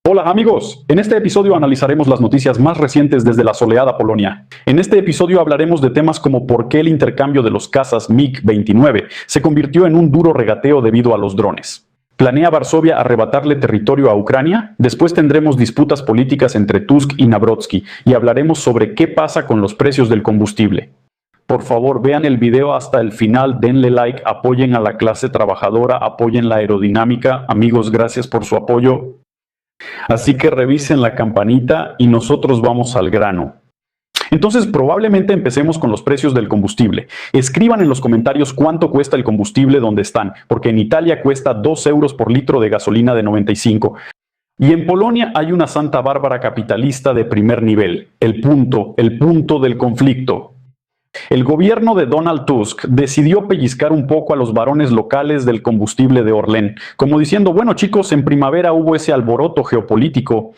Hola amigos, en este episodio analizaremos las noticias más recientes desde la soleada Polonia. En este episodio hablaremos de temas como por qué el intercambio de los cazas MiG-29 se convirtió en un duro regateo debido a los drones. ¿Planea Varsovia arrebatarle territorio a Ucrania? Después tendremos disputas políticas entre Tusk y Nawrocki y hablaremos sobre qué pasa con los precios del combustible. Por favor, vean el video hasta el final, denle like, apoyen a la clase trabajadora, apoyen la aerodinámica. Amigos, gracias por su apoyo. Así que revisen la campanita y nosotros vamos al grano. Entonces probablemente empecemos con los precios del combustible. Escriban en los comentarios cuánto cuesta el combustible donde están, porque en Italia cuesta 2 euros por litro de gasolina de 95. Y en Polonia hay una Santa Bárbara capitalista de primer nivel, el punto del conflicto. El gobierno de Donald Tusk decidió pellizcar un poco a los varones locales del combustible de Orlen, como diciendo, bueno chicos, en primavera hubo ese alboroto geopolítico.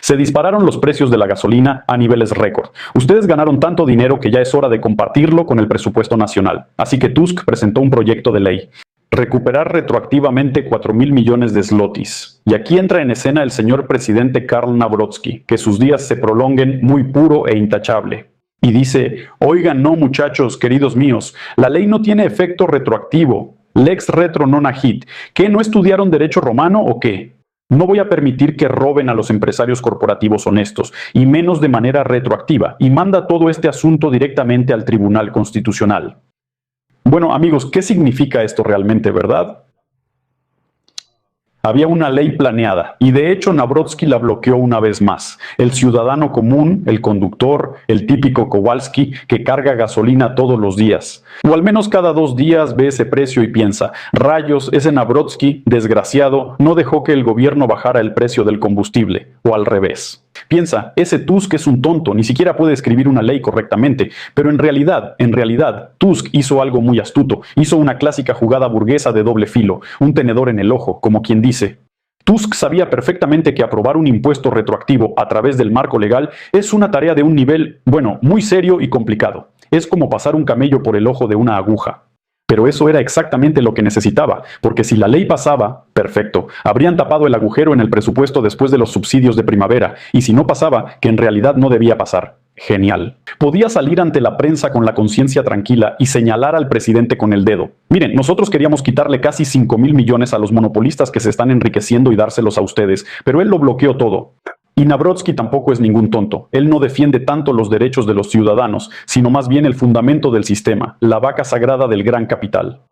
Se dispararon los precios de la gasolina a niveles récord. Ustedes ganaron tanto dinero que ya es hora de compartirlo con el presupuesto nacional. Así que Tusk presentó un proyecto de ley. Recuperar retroactivamente 4.000 millones de zlotys. Y aquí entra en escena el señor presidente Karl Nawrocki, que sus días se prolonguen muy puro e intachable. Y dice, oigan, no muchachos, queridos míos, la ley no tiene efecto retroactivo. Lex retro non agit. ¿Qué, no estudiaron derecho romano o qué? No voy a permitir que roben a los empresarios corporativos honestos, y menos de manera retroactiva, y manda todo este asunto directamente al Tribunal Constitucional. Bueno, amigos, ¿qué significa esto realmente, verdad? Había una ley planeada y de hecho Nawrocki la bloqueó una vez más. El ciudadano común, el conductor, el típico Kowalski que carga gasolina todos los días. O al menos cada 2 días ve ese precio y piensa, rayos, ese Nawrocki, desgraciado, no dejó que el gobierno bajara el precio del combustible. O al revés. Piensa, ese Tusk es un tonto, ni siquiera puede escribir una ley correctamente, pero en realidad, Tusk hizo algo muy astuto, hizo una clásica jugada burguesa de doble filo, un tenedor en el ojo, como quien dice. Tusk sabía perfectamente que aprobar un impuesto retroactivo a través del marco legal es una tarea de un nivel, bueno, muy serio y complicado. Es como pasar un camello por el ojo de una aguja. Pero eso era exactamente lo que necesitaba, porque si la ley pasaba, perfecto, habrían tapado el agujero en el presupuesto después de los subsidios de primavera, y si no pasaba, que en realidad no debía pasar. Genial. Podía salir ante la prensa con la conciencia tranquila y señalar al presidente con el dedo. Miren, nosotros queríamos quitarle casi 5.000 millones a los monopolistas que se están enriqueciendo y dárselos a ustedes, pero él lo bloqueó todo. Y Nawrocki tampoco es ningún tonto. Él no defiende tanto los derechos de los ciudadanos, sino más bien el fundamento del sistema, la vaca sagrada del gran capital.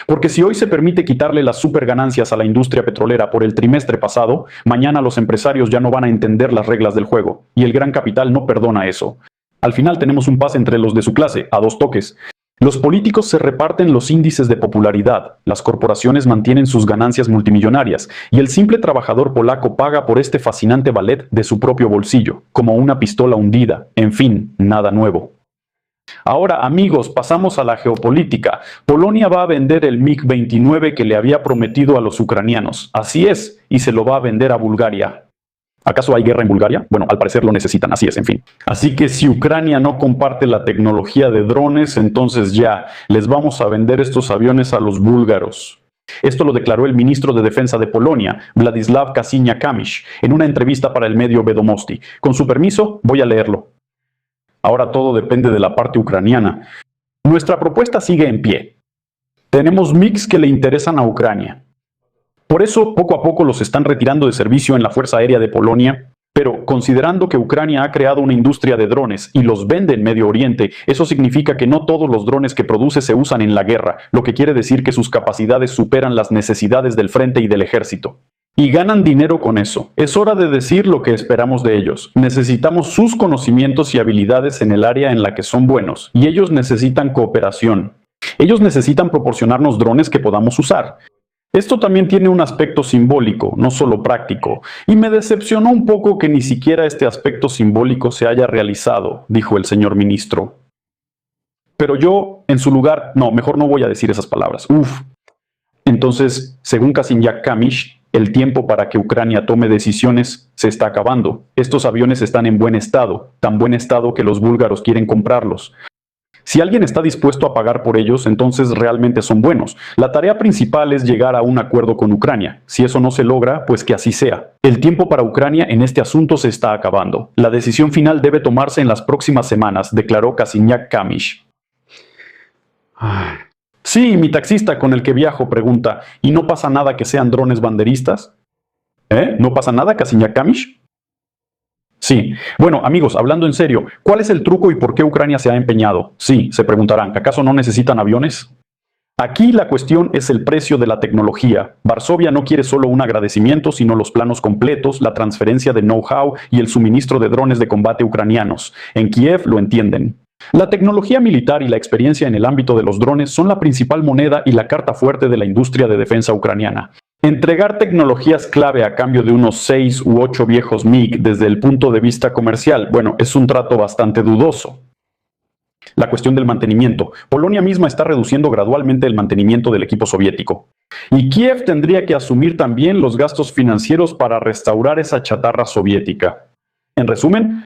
Porque si hoy se permite quitarle las superganancias a la industria petrolera por el trimestre pasado, mañana los empresarios ya no van a entender las reglas del juego, y el gran capital no perdona eso. Al final tenemos un pase entre los de su clase, a 2 toques. Los políticos se reparten los índices de popularidad, las corporaciones mantienen sus ganancias multimillonarias, y el simple trabajador polaco paga por este fascinante ballet de su propio bolsillo, como una pistola hundida, en fin, nada nuevo. Ahora, amigos, pasamos a la geopolítica. Polonia va a vender el MiG-29 que le había prometido a los ucranianos. Así es, y se lo va a vender a Bulgaria. ¿Acaso hay guerra en Bulgaria? Bueno, al parecer lo necesitan, así es, en fin. Así que si Ucrania no comparte la tecnología de drones, entonces ya, les vamos a vender estos aviones a los búlgaros. Esto lo declaró el ministro de Defensa de Polonia, Władysław Kosiniak-Kamysz, en una entrevista para el medio Wiadomości. Con su permiso, voy a leerlo. Ahora todo depende de la parte ucraniana. Nuestra propuesta sigue en pie. Tenemos MiGs que le interesan a Ucrania. Por eso, poco a poco los están retirando de servicio en la Fuerza Aérea de Polonia, pero considerando que Ucrania ha creado una industria de drones y los vende en Medio Oriente, eso significa que no todos los drones que produce se usan en la guerra, lo que quiere decir que sus capacidades superan las necesidades del frente y del ejército. Y ganan dinero con eso. Es hora de decir lo que esperamos de ellos. Necesitamos sus conocimientos y habilidades en el área en la que son buenos, y ellos necesitan cooperación. Ellos necesitan proporcionarnos drones que podamos usar. Esto también tiene un aspecto simbólico, no solo práctico, y me decepcionó un poco que ni siquiera este aspecto simbólico se haya realizado, dijo el señor ministro. Pero yo, en su lugar, no, mejor no voy a decir esas palabras. Entonces, según Kosiniak-Kamysz, el tiempo para que Ucrania tome decisiones se está acabando. Estos aviones están en buen estado, tan buen estado que los búlgaros quieren comprarlos. Si alguien está dispuesto a pagar por ellos, entonces realmente son buenos. La tarea principal es llegar a un acuerdo con Ucrania. Si eso no se logra, pues que así sea. El tiempo para Ucrania en este asunto se está acabando. La decisión final debe tomarse en las próximas semanas, declaró Kazimierz Kamysz. Sí, mi taxista con el que viajo pregunta, ¿y no pasa nada que sean drones banderistas? ¿No pasa nada, Kazimierz Kamysz? Sí. Bueno, amigos, hablando en serio, ¿cuál es el truco y por qué Ucrania se ha empeñado? Sí, se preguntarán, ¿acaso no necesitan aviones? Aquí la cuestión es el precio de la tecnología. Varsovia no quiere solo un agradecimiento, sino los planos completos, la transferencia de know-how y el suministro de drones de combate ucranianos. En Kiev lo entienden. La tecnología militar y la experiencia en el ámbito de los drones son la principal moneda y la carta fuerte de la industria de defensa ucraniana. Entregar tecnologías clave a cambio de unos 6 u 8 viejos MiG desde el punto de vista comercial, bueno, es un trato bastante dudoso. La cuestión del mantenimiento. Polonia misma está reduciendo gradualmente el mantenimiento del equipo soviético. Y Kiev tendría que asumir también los gastos financieros para restaurar esa chatarra soviética. En resumen,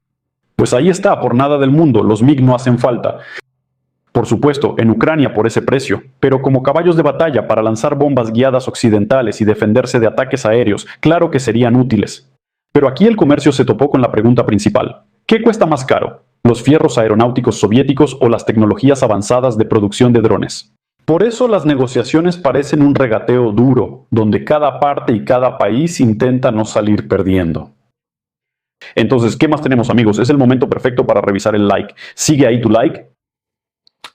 pues ahí está, por nada del mundo, los MiG no hacen falta. Por supuesto, en Ucrania por ese precio, pero como caballos de batalla para lanzar bombas guiadas occidentales y defenderse de ataques aéreos, claro que serían útiles. Pero aquí el comercio se topó con la pregunta principal. ¿Qué cuesta más caro? ¿Los fierros aeronáuticos soviéticos o las tecnologías avanzadas de producción de drones? Por eso las negociaciones parecen un regateo duro, donde cada parte y cada país intenta no salir perdiendo. Entonces, ¿qué más tenemos, amigos? Es el momento perfecto para revisar el like. Sigue ahí tu like.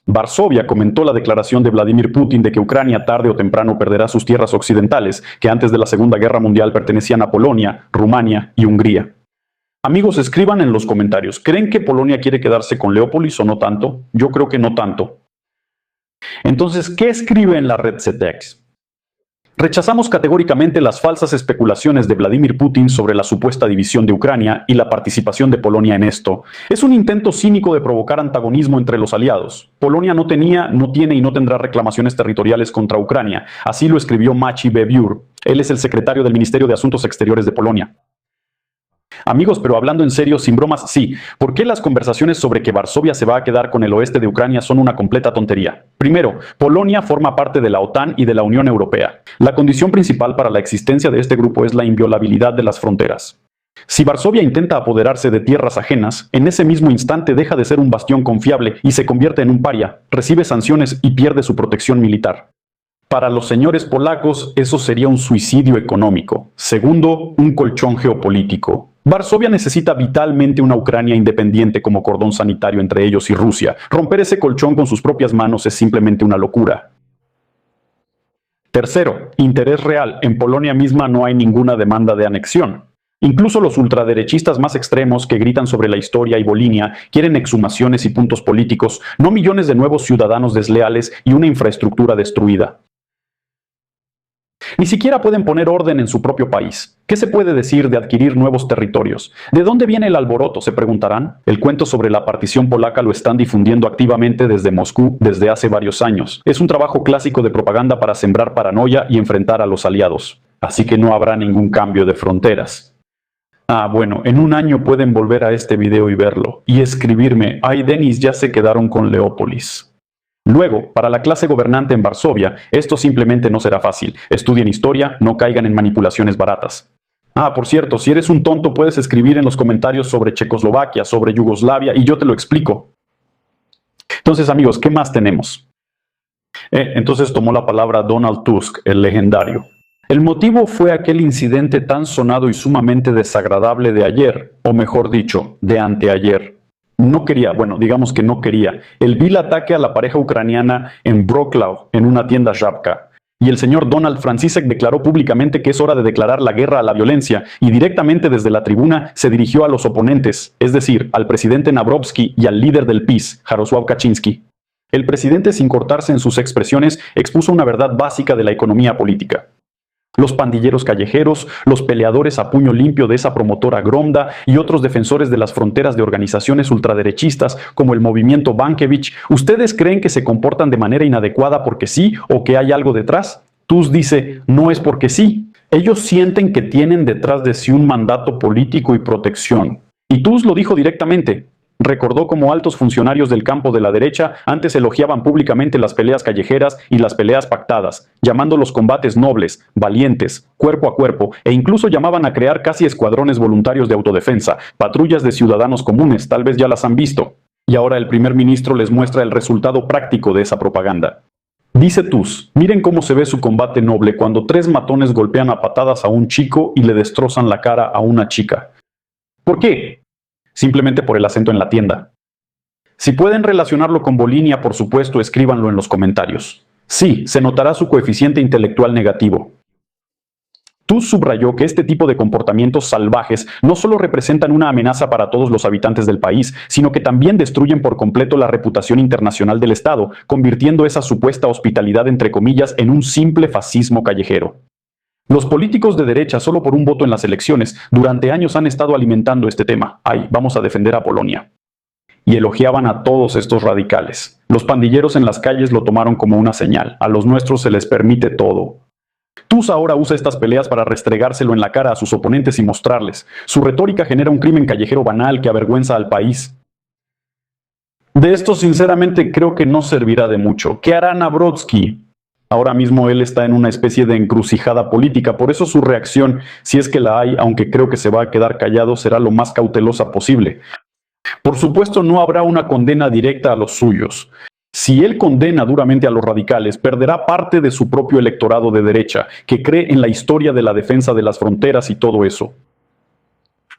Varsovia comentó la declaración de Vladimir Putin de que Ucrania tarde o temprano perderá sus tierras occidentales, que antes de la Segunda Guerra Mundial pertenecían a Polonia, Rumania y Hungría. Amigos, escriban en los comentarios, ¿creen que Polonia quiere quedarse con Leópolis o no tanto? Yo creo que no tanto. Entonces, ¿qué escribe en la red CETEX? Rechazamos categóricamente las falsas especulaciones de Vladimir Putin sobre la supuesta división de Ucrania y la participación de Polonia en esto. Es un intento cínico de provocar antagonismo entre los aliados. Polonia no tenía, no tiene y no tendrá reclamaciones territoriales contra Ucrania. Así lo escribió Maciej Wiewiór. Él es el secretario del Ministerio de Asuntos Exteriores de Polonia. Amigos, pero hablando en serio, sin bromas, sí. ¿Por qué las conversaciones sobre que Varsovia se va a quedar con el oeste de Ucrania son una completa tontería? Primero, Polonia forma parte de la OTAN y de la Unión Europea. La condición principal para la existencia de este grupo es la inviolabilidad de las fronteras. Si Varsovia intenta apoderarse de tierras ajenas, en ese mismo instante deja de ser un bastión confiable y se convierte en un paria, recibe sanciones y pierde su protección militar. Para los señores polacos, eso sería un suicidio económico. Segundo, un colchón geopolítico. Varsovia necesita vitalmente una Ucrania independiente como cordón sanitario entre ellos y Rusia. Romper ese colchón con sus propias manos es simplemente una locura. Tercero, interés real. En Polonia misma no hay ninguna demanda de anexión. Incluso los ultraderechistas más extremos que gritan sobre la historia y Volinia quieren exhumaciones y puntos políticos, no millones de nuevos ciudadanos desleales y una infraestructura destruida. Ni siquiera pueden poner orden en su propio país. ¿Qué se puede decir de adquirir nuevos territorios? ¿De dónde viene el alboroto?, se preguntarán. El cuento sobre la partición polaca lo están difundiendo activamente desde Moscú desde hace varios años. Es un trabajo clásico de propaganda para sembrar paranoia y enfrentar a los aliados. Así que no habrá ningún cambio de fronteras. Bueno, en un año pueden volver a este video y verlo. Y escribirme, ay Denis, ya se quedaron con Leópolis. Luego, para la clase gobernante en Varsovia, esto simplemente no será fácil. Estudien historia, no caigan en manipulaciones baratas. Por cierto, si eres un tonto puedes escribir en los comentarios sobre Checoslovaquia, sobre Yugoslavia y yo te lo explico. Entonces, amigos, ¿qué más tenemos? Entonces tomó la palabra Donald Tusk, el legendario. El motivo fue aquel incidente tan sonado y sumamente desagradable de ayer, o mejor dicho, de anteayer. No quería, digamos que no quería, el vil ataque a la pareja ucraniana en Wrocław, en una tienda Żabka. Y el señor Donald Francisek declaró públicamente que es hora de declarar la guerra a la violencia y directamente desde la tribuna se dirigió a los oponentes, es decir, al presidente Nawrocki y al líder del PiS, Jarosław Kaczynski. El presidente, sin cortarse en sus expresiones, expuso una verdad básica de la economía política. Los pandilleros callejeros, los peleadores a puño limpio de esa promotora Gromda y otros defensores de las fronteras de organizaciones ultraderechistas como el movimiento Bankevich, ¿ustedes creen que se comportan de manera inadecuada porque sí o que hay algo detrás? Tusk dice, no es porque sí. Ellos sienten que tienen detrás de sí un mandato político y protección. Y Tusk lo dijo directamente. Recordó cómo altos funcionarios del campo de la derecha antes elogiaban públicamente las peleas callejeras y las peleas pactadas, llamando los combates nobles, valientes, cuerpo a cuerpo, e incluso llamaban a crear casi escuadrones voluntarios de autodefensa, patrullas de ciudadanos comunes, tal vez ya las han visto. Y ahora el primer ministro les muestra el resultado práctico de esa propaganda. Dice Tusk, miren cómo se ve su combate noble cuando 3 matones golpean a patadas a un chico y le destrozan la cara a una chica. ¿Por qué? Simplemente por el acento en la tienda. Si pueden relacionarlo con Bolinia, por supuesto, escríbanlo en los comentarios. Sí, se notará su coeficiente intelectual negativo. Tusk subrayó que este tipo de comportamientos salvajes no solo representan una amenaza para todos los habitantes del país, sino que también destruyen por completo la reputación internacional del Estado, convirtiendo esa supuesta hospitalidad entre comillas en un simple fascismo callejero. Los políticos de derecha, solo por un voto en las elecciones, durante años han estado alimentando este tema. Ay, vamos a defender a Polonia. Y elogiaban a todos estos radicales. Los pandilleros en las calles lo tomaron como una señal. A los nuestros se les permite todo. Tusk ahora usa estas peleas para restregárselo en la cara a sus oponentes y mostrarles. Su retórica genera un crimen callejero banal que avergüenza al país. De esto, sinceramente, creo que no servirá de mucho. ¿Qué hará Navrotski? Ahora mismo él está en una especie de encrucijada política, por eso su reacción, si es que la hay, aunque creo que se va a quedar callado, será lo más cautelosa posible. Por supuesto, no habrá una condena directa a los suyos. Si él condena duramente a los radicales, perderá parte de su propio electorado de derecha, que cree en la historia de la defensa de las fronteras y todo eso.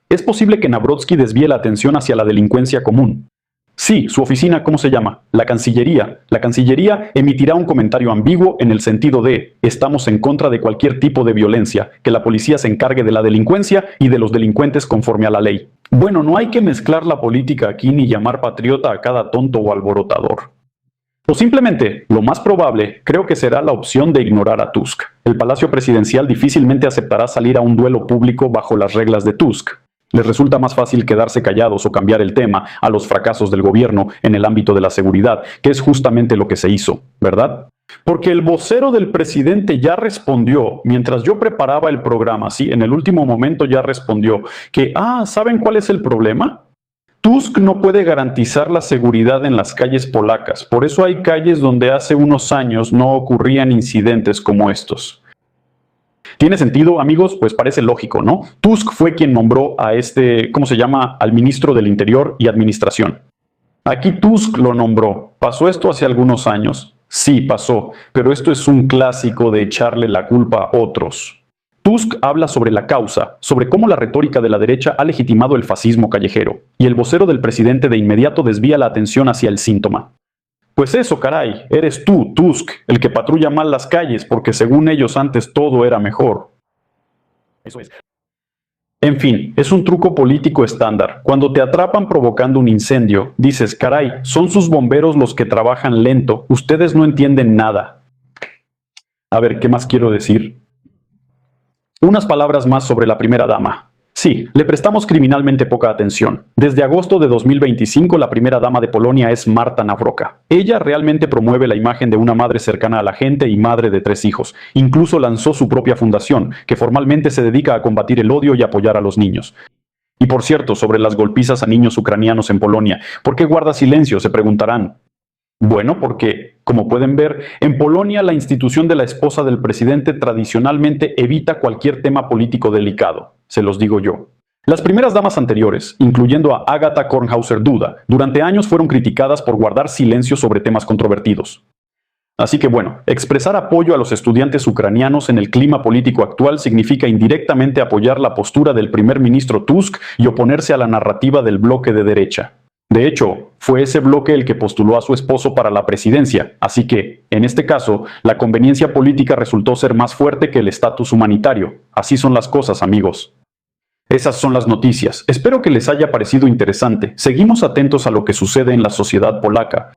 Es posible que Navrotski desvíe la atención hacia la delincuencia común. Sí, su oficina, ¿cómo se llama? La Cancillería. La Cancillería emitirá un comentario ambiguo en el sentido de estamos en contra de cualquier tipo de violencia, que la policía se encargue de la delincuencia y de los delincuentes conforme a la ley. Bueno, no hay que mezclar la política aquí ni llamar patriota a cada tonto o alborotador. O simplemente, lo más probable, creo que será la opción de ignorar a Tusk. El Palacio Presidencial difícilmente aceptará salir a un duelo público bajo las reglas de Tusk. Les resulta más fácil quedarse callados o cambiar el tema a los fracasos del gobierno en el ámbito de la seguridad, que es justamente lo que se hizo, ¿verdad? Porque el vocero del presidente ya respondió, mientras yo preparaba el programa, sí, en el último momento ya respondió, que, ¿saben cuál es el problema? Tusk no puede garantizar la seguridad en las calles polacas, por eso hay calles donde hace unos años no ocurrían incidentes como estos. ¿Tiene sentido, amigos? Pues parece lógico, ¿no? Tusk fue quien nombró a al ministro del Interior y Administración. Aquí Tusk lo nombró. ¿Pasó esto hace algunos años? Sí, pasó, pero esto es un clásico de echarle la culpa a otros. Tusk habla sobre la causa, sobre cómo la retórica de la derecha ha legitimado el fascismo callejero, y el vocero del presidente de inmediato desvía la atención hacia el síntoma. Pues eso, caray, eres tú, Tusk, el que patrulla mal las calles porque según ellos antes todo era mejor. Eso es. En fin, es un truco político estándar. Cuando te atrapan provocando un incendio, dices, caray, son sus bomberos los que trabajan lento, ustedes no entienden nada. A ver, ¿qué más quiero decir? Unas palabras más sobre la primera dama. Sí, le prestamos criminalmente poca atención. Desde agosto de 2025, la primera dama de Polonia es Marta Nawrocka. Ella realmente promueve la imagen de una madre cercana a la gente y madre de 3 hijos. Incluso lanzó su propia fundación, que formalmente se dedica a combatir el odio y apoyar a los niños. Y por cierto, sobre las golpizas a niños ucranianos en Polonia, ¿por qué guarda silencio?, se preguntarán. Bueno, porque, como pueden ver, en Polonia la institución de la esposa del presidente tradicionalmente evita cualquier tema político delicado, se los digo yo. Las primeras damas anteriores, incluyendo a Agata Kornhauser-Duda, durante años fueron criticadas por guardar silencio sobre temas controvertidos. Así que bueno, expresar apoyo a los estudiantes ucranianos en el clima político actual significa indirectamente apoyar la postura del primer ministro Tusk y oponerse a la narrativa del bloque de derecha. De hecho, fue ese bloque el que postuló a su esposo para la presidencia, así que, en este caso, la conveniencia política resultó ser más fuerte que el estatus humanitario. Así son las cosas, amigos. Esas son las noticias. Espero que les haya parecido interesante. Seguimos atentos a lo que sucede en la sociedad polaca.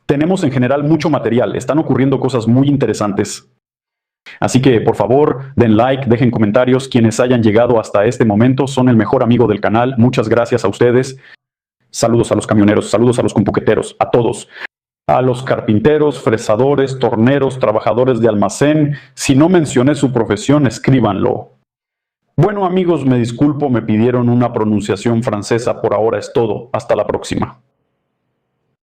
Tenemos en general mucho material, están ocurriendo cosas muy interesantes. Así que, por favor, den like, dejen comentarios. Quienes hayan llegado hasta este momento son el mejor amigo del canal. Muchas gracias a ustedes. Saludos a los camioneros, saludos a los compuqueteros, a todos. A los carpinteros, fresadores, torneros, trabajadores de almacén. Si no mencioné su profesión, escríbanlo. Bueno amigos, me disculpo, me pidieron una pronunciación francesa, por ahora es todo, hasta la próxima.